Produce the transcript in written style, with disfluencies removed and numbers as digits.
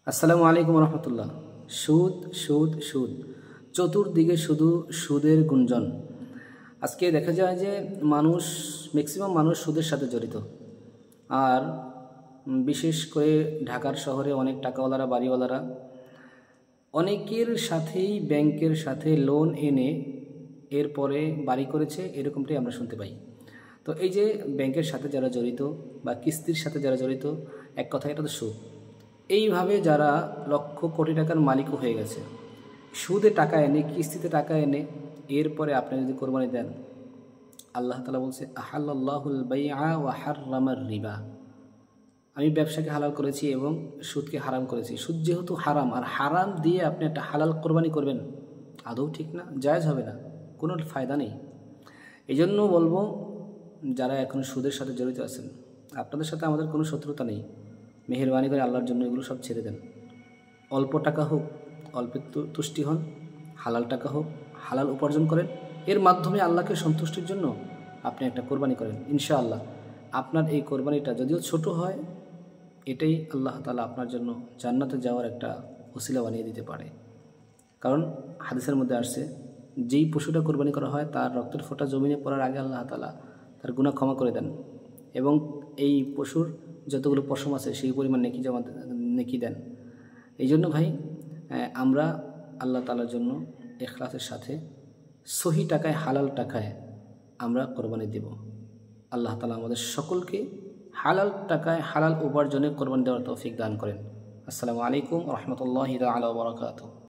আসসালামু আলাইকুম রহমতুল্লাহ। সুদ সুদ সুদ, চতুর্দিকে শুধু সুদের গুঞ্জন। আজকে দেখা যায় যে ম্যাক্সিমাম মানুষ সুদের সাথে জড়িত। আর বিশেষ করে ঢাকার শহরে অনেক টাকাওয়ালারা, বাড়িওয়ালারা অনেকের সাথেই ব্যাংকের সাথে লোন এনে এরপরে বাড়ি করেছে, এরকমটাই আমরা শুনতে পাই। তো এই যে ব্যাংকের সাথে যারা জড়িত বা কিস্তির সাথে যারা জড়িত, এক কথা এটা তো সুদ। এইভাবে যারা লক্ষ কোটি টাকার মালিকও হয়ে গেছে, সুদে টাকা এনে, কিস্তিতে টাকা এনে এরপরে আপনি যদি কোরবানি দেন, আল্লাহ তাআলা বলছে আহাল্লাহুল বাইআ ওয়া হাররামার রিবা, আমি ব্যবসাকে হালাল করেছি এবং সুদকে হারাম করেছি। সুদ যেহেতু হারাম, আর হারাম দিয়ে আপনি একটা হালাল কোরবানি করবেন, আদৌ ঠিক না, জায়েজ হবে না, কোনো ফায়দা নেই। এই জন্য বলবো, যারা এখন সুদের সাথে জড়িত আছেন, আপনাদের সাথে আমাদের কোনো শত্রুতা নেই। মেহেরবানি করে আল্লাহর জন্য এগুলো সব ছেড়ে দেন। অল্প টাকা হোক, অল্পে তুষ্টি হন, হালাল টাকা হোক, হালাল উপার্জন করেন, এর মাধ্যমে আল্লাহকে সন্তুষ্টির জন্য আপনি একটা কোরবানি করেন। ইনশাআল্লাহ আপনার এই কোরবানিটা যদিও ছোট হয়, এটাই আল্লাহ তাআলা আপনার জন্য জান্নাতে যাওয়ার একটা ওসিলা বানিয়ে দিতে পারে। কারণ হাদিসের মধ্যে আসছে, যেই পশুটা কোরবানি করা হয় তার রক্তের ফোঁটা জমিনে পড়ার আগে আল্লাহ তাআলা তার গুনাহ ক্ষমা করে দেন এবং এই পশুর যতগুলো পশম আছে সেই পরিমাণ নেকি দেন। এই জন্য ভাই, আমরা আল্লাহ তাআলার জন্য ইখলাসের সাথে সহি টাকায়, হালাল টাকায় আমরা কোরবানি দেব। আল্লাহ তাআলা আমাদের সকলকে হালাল টাকায়, হালাল উপার্জনে কোরবানি দেওয়ার তৌফিক দান করেন। আসসালামু আলাইকুম ওয়া রাহমাতুল্লাহি তাআলা ওয়া বারাকাতুহু।